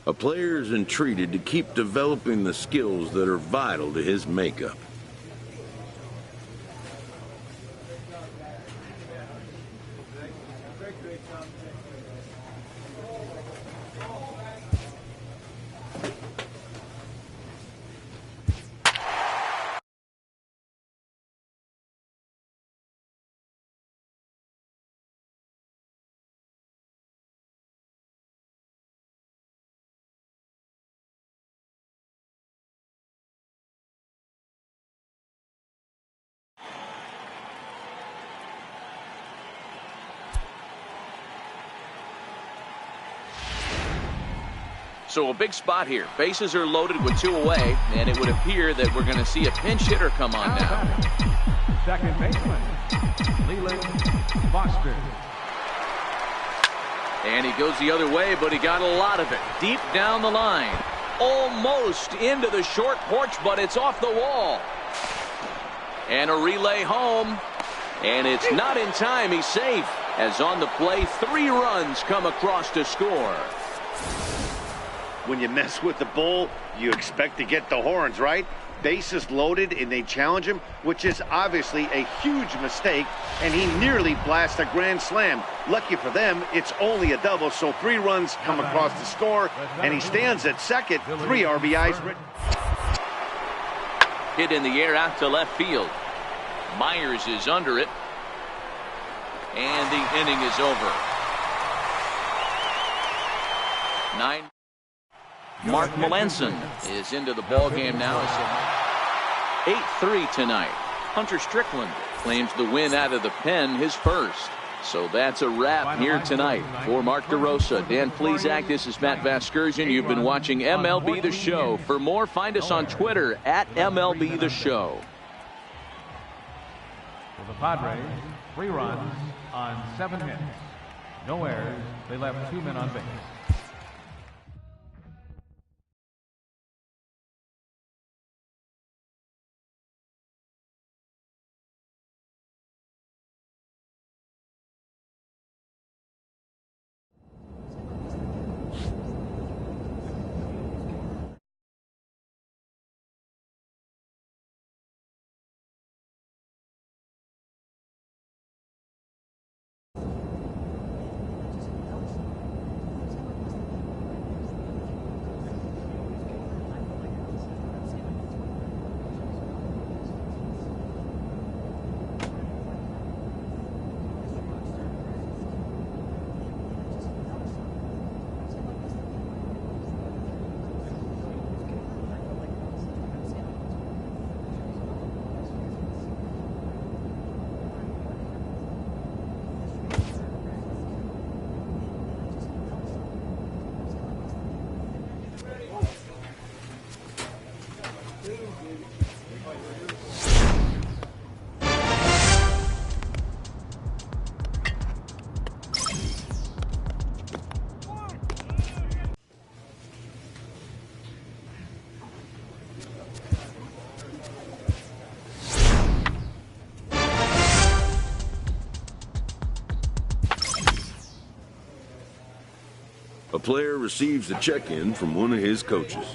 A player is entreated to keep developing the skills that are vital to his makeup. So a big spot here. Bases are loaded with 2 away, and it would appear that we're going to see a pinch hitter come on now. Second baseman, Leland Foster. And he goes the other way, but he got a lot of it. Deep down the line. Almost into the short porch, but it's off the wall. And a relay home. And it's not in time. He's safe. As on the play, 3 runs come across to score. When you mess with the bull, you expect to get the horns, right? Bases loaded and they challenge him, which is obviously a huge mistake, and he nearly blasts a grand slam. Lucky for them, it's only a double, so 3 runs come across the score, and he stands at second, 3 RBIs. Hit in the air out to left field. Myers is under it. And the inning is over. 9. Mark Melanson is into the ballgame now. 8-3 tonight. Hunter Strickland claims the win out of the pen, his first. So that's a wrap here tonight. For Mark DeRosa, Dan Plesac, this is Matt Vasgersian. You've been watching MLB The Show. For more, find us on Twitter at MLB The Show. For the Padres, 3 runs on 7 hits. No errors. They left 2 men on base. A player receives a check-in from one of his coaches.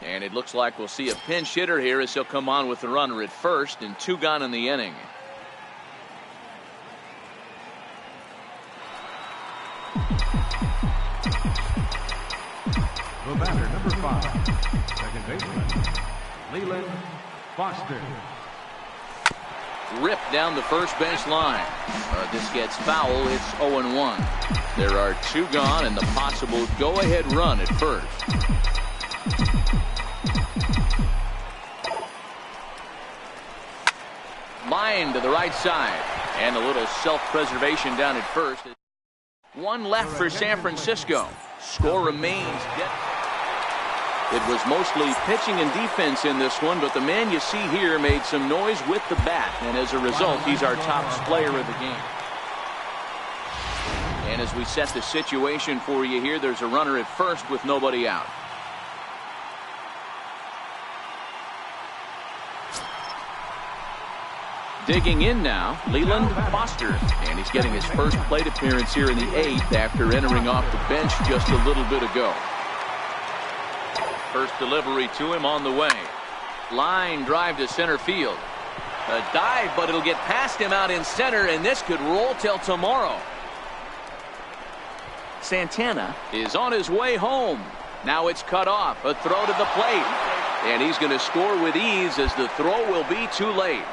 And it looks like we'll see a pinch hitter here as he'll come on with the runner at first, and 2 gone in the inning. The batter, number 5, second baseman, Leland Foster. Ripped down the first base line. This gets foul. It's 0-1. There are 2 gone and the possible go-ahead run at first. Line to the right side. And a little self-preservation down at first. 1 left for San Francisco. Score remains dead. It was mostly pitching and defense in this one, but the man you see here made some noise with the bat, and as a result, he's our top player of the game. And as we set the situation for you here, there's a runner at first with nobody out. Digging in now, Leland Foster. And he's getting his first plate appearance here in the 8th after entering off the bench just a little bit ago. First delivery to him on the way. Line drive to center field. A dive, but it'll get past him out in center, and this could roll till tomorrow. Santana is on his way home. Now it's cut off. A throw to the plate. And he's going to score with ease as the throw will be too late.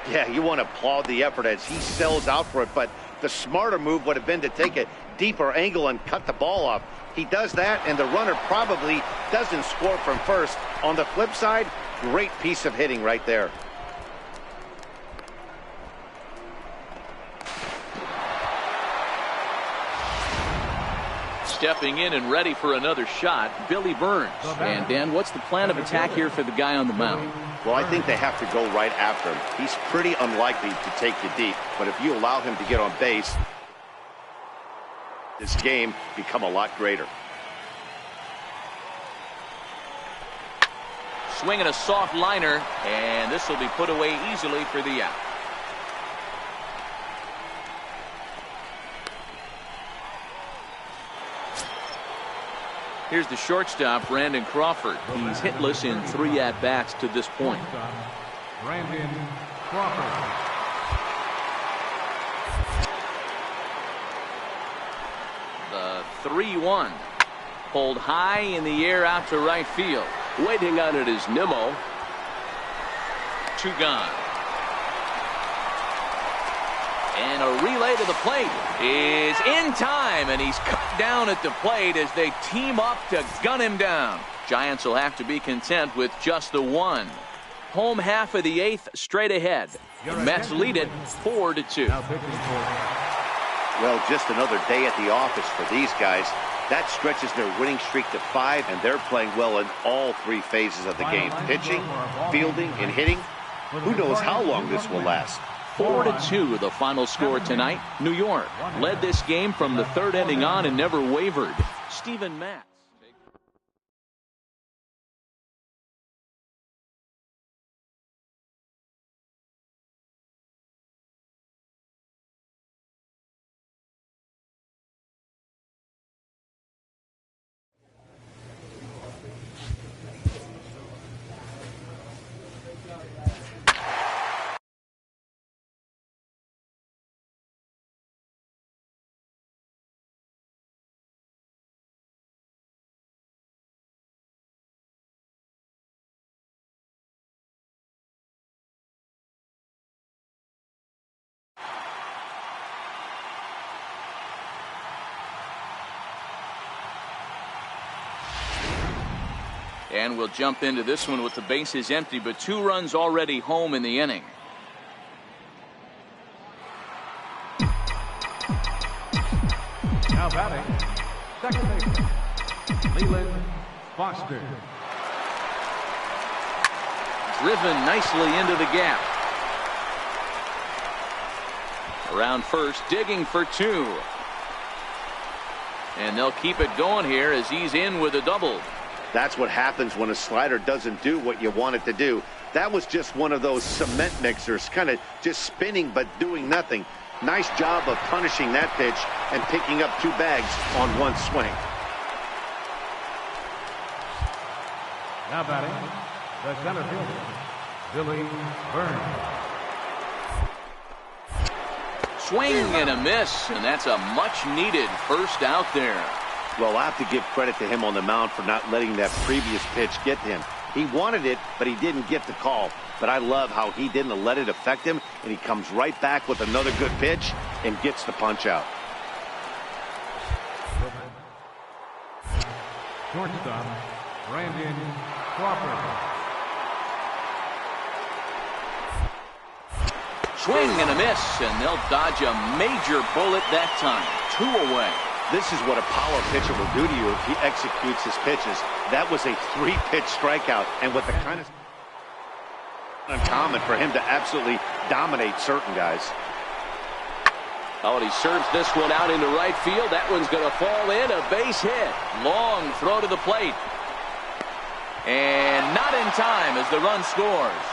Yeah, you want to applaud the effort as he sells out for it, but the smarter move would have been to take a deeper angle and cut the ball off. He does that, and the runner probably doesn't score from first. On the flip side, great piece of hitting right there. Stepping in and ready for another shot, Billy Burns. And Dan, what's the plan of attack here for the guy on the mound? Well, I think they have to go right after him. He's pretty unlikely to take you deep, but if you allow him to get on base, this game become a lot greater. Swinging a soft liner, and this will be put away easily for the out. Here's the shortstop, Brandon Crawford. He's hitless in 3 at-bats to this point. Brandon Crawford. The 3-1. Pulled high in the air out to right field. Waiting on it is Nimmo. 2 gone. And a relay to the plate is in time, and he's cut down at the plate as they team up to gun him down. Giants will have to be content with just the 1. Home half of the 8th straight ahead. The Mets lead it 4-2. Well, just another day at the office for these guys. That stretches their winning streak to 5, and they're playing well in all 3 phases of the game. Pitching, fielding, and hitting. Who knows how long this will last. 4-2 the final score tonight. New York led this game from the 3rd inning on and never wavered. Steven Matz. And we'll jump into this one with the bases empty, but 2 runs already home in the inning. Now batting, second baseman, Leland Foster. Driven nicely into the gap. Around first, digging for 2. And they'll keep it going here as he's in with a double. That's what happens when a slider doesn't do what you want it to do. That was just one of those cement mixers, kind of just spinning but doing nothing. Nice job of punishing that pitch and picking up 2 bags on 1 swing. Now batting, the center fielder, Billy Burns. Swing and a miss, and that's a much-needed first out there. Well, I have to give credit to him on the mound for not letting that previous pitch get to him. He wanted it, but he didn't get the call. But I love how he didn't let it affect him, and he comes right back with another good pitch and gets the punch out. Shortstop, Brandon Crawford. Swing and a miss, and they'll dodge a major bullet that time. 2 away. This is what a power pitcher will do to you if he executes his pitches. That was a 3-pitch strikeout, and with the kind of uncommon for him to absolutely dominate certain guys. Oh, and he serves this one out into right field. That one's going to fall in. A base hit. Long throw to the plate. And not in time as the run scores.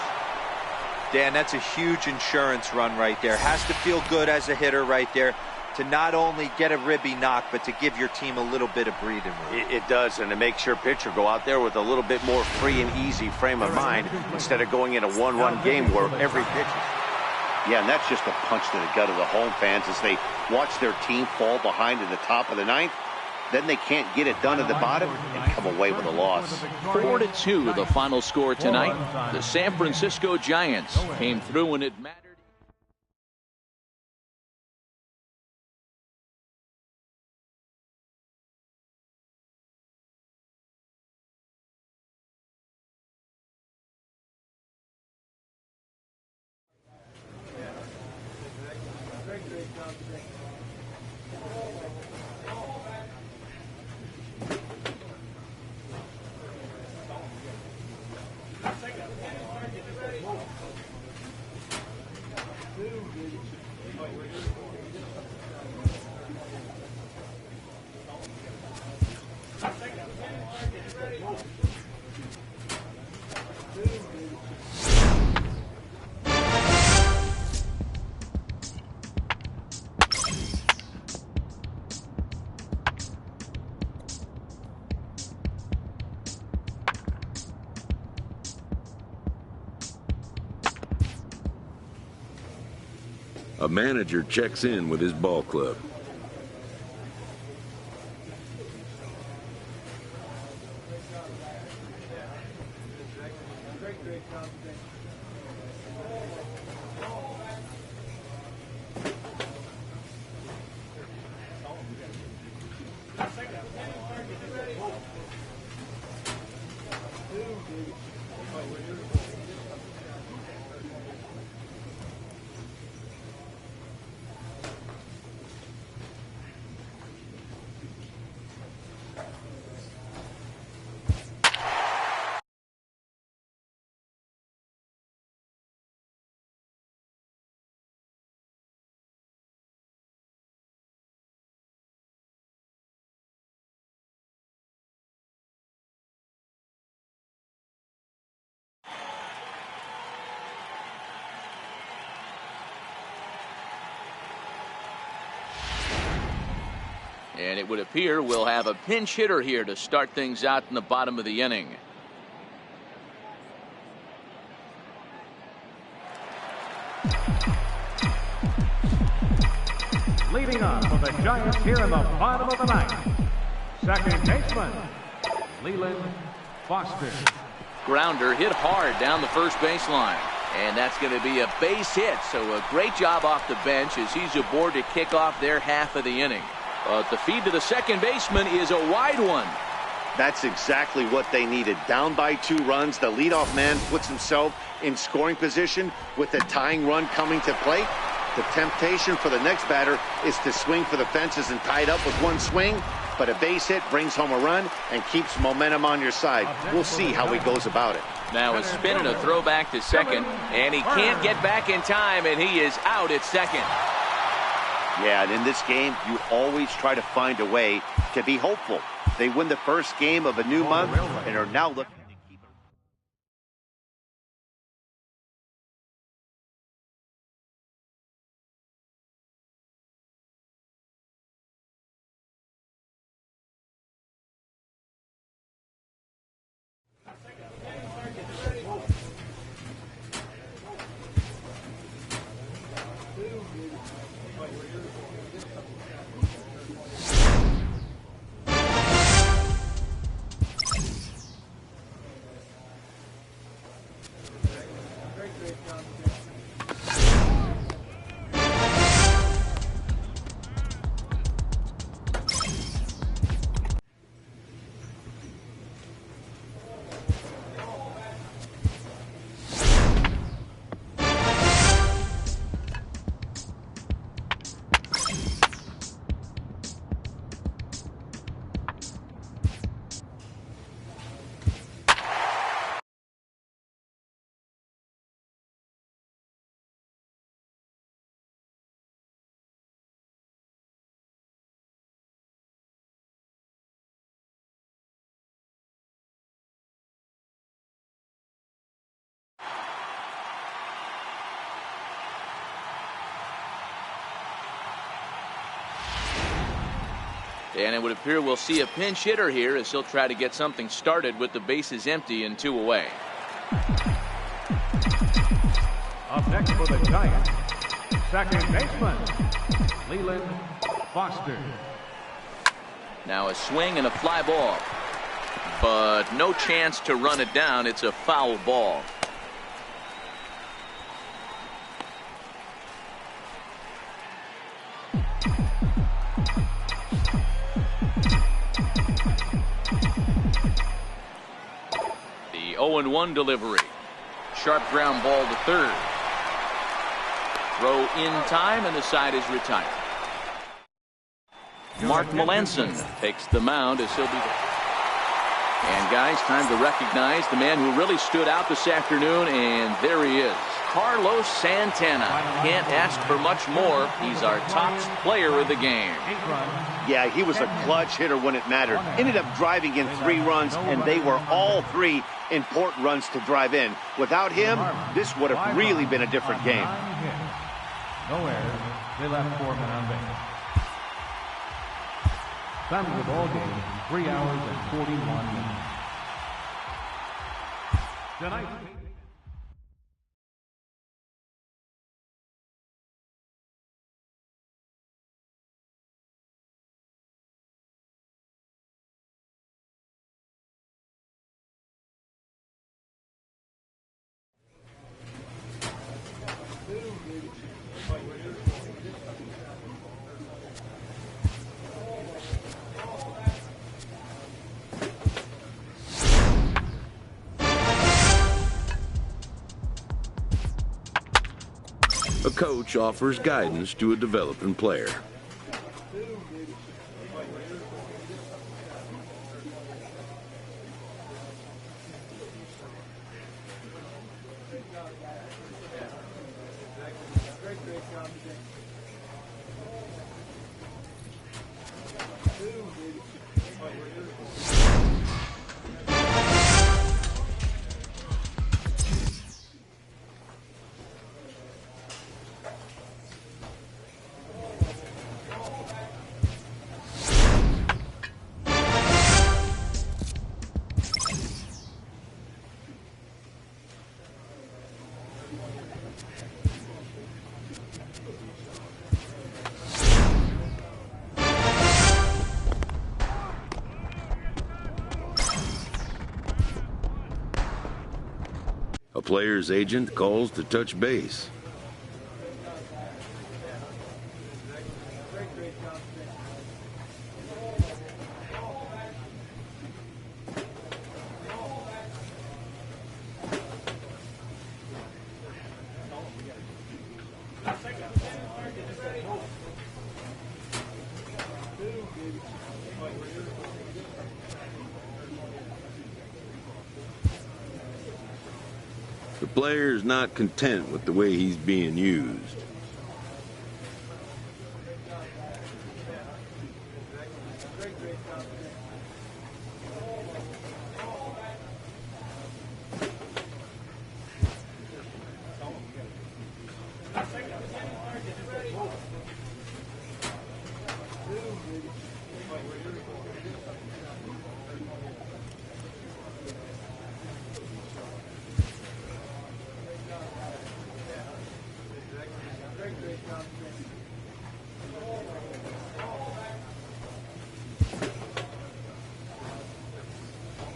Dan, that's a huge insurance run right there. Has to feel good as a hitter right there to not only get a ribby knock, but to give your team a little bit of breathing room. It does, and it makes your pitcher go out there with a little bit more free and easy frame of mind instead of going in a 1-1 game where every pitch. Yeah, and that's just a punch to the gut of the home fans as they watch their team fall behind at the top of the ninth. Then they can't get it done at the bottom and come away with a loss. 4-2 the final score tonight. The San Francisco Giants came through when it mattered. A manager checks in with his ball club. And it would appear we'll have a pinch hitter here to start things out in the bottom of the inning. Leading off for the Giants here in the bottom of the ninth, second baseman, Leland Foster. Grounder hit hard down the first baseline. And that's going to be a base hit. So a great job off the bench as he's aboard to kick off their half of the inning. The feed to the second baseman is a wide one. That's exactly what they needed. Down by 2 runs, the leadoff man puts himself in scoring position with the tying run coming to plate. The temptation for the next batter is to swing for the fences and tie it up with 1 swing. But a base hit brings home a run and keeps momentum on your side. We'll see how he goes about it. Now a spin and a throw back to second, and he can't get back in time, and he is out at second. Yeah, and in this game, you always try to find a way to be hopeful. They win the first game of a new month and are now looking. And it would appear we'll see a pinch hitter here as he'll try to get something started with the bases empty and 2 away. Up next for the Giants, second baseman, Leland Foster. Now a swing and a fly ball. But no chance to run it down. It's a foul ball. The 0-1 delivery. Sharp ground ball to third. Throw in time, and the side is retired. Mark Melanson takes the mound as he'll be there. And guys, time to recognize the man who really stood out this afternoon, and there he is, Carlos Santana. Can't ask for much more. He's our top player of the game. Yeah, he was a clutch hitter when it mattered. Ended up driving in 3 runs, and they were all 3 important runs to drive in. Without him, this would have really been a different game. No errors. They left 4 men on base. Time of the ball game, 3 hours and 41 minutes. Tonight. A coach offers guidance to a developing player. A player's agent calls to touch base. The player is not content with the way he's being used.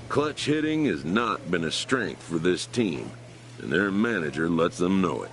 Clutch hitting has not been a strength for this team, and their manager lets them know it.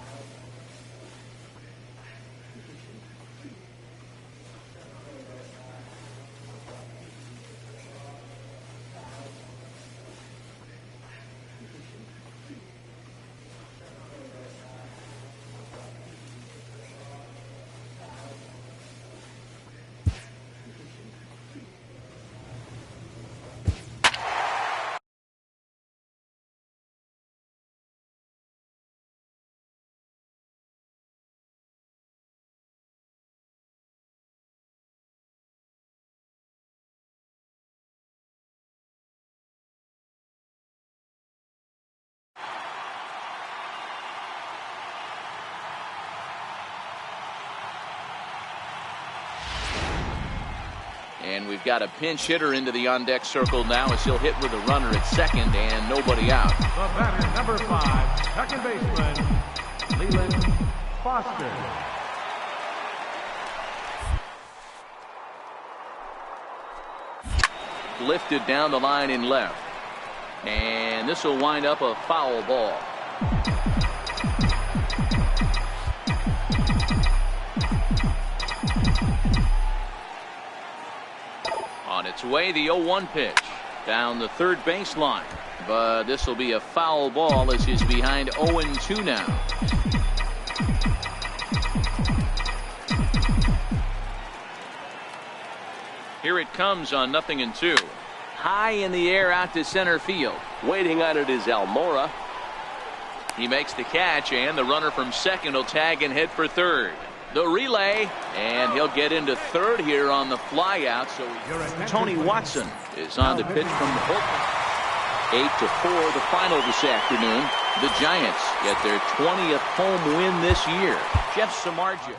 And we've got a pinch hitter into the on-deck circle now as he'll hit with a runner at second and nobody out. The batter, number 5, second baseman, Leland Foster. Lifted down the line in left. And this will wind up a foul ball. On its way, the 0-1 pitch down the third baseline. But this will be a foul ball as he's behind 0-2 now. Here it comes on 0-2. High in the air out to center field. Waiting on it is Almora. He makes the catch, and the runner from second will tag and head for third. The relay, and he'll get into third here on the flyout. So Tony Watson is on the pitch from the bullpen. 8-4 the final this afternoon. The Giants get their 20th home win this year. Jeff Samardzija.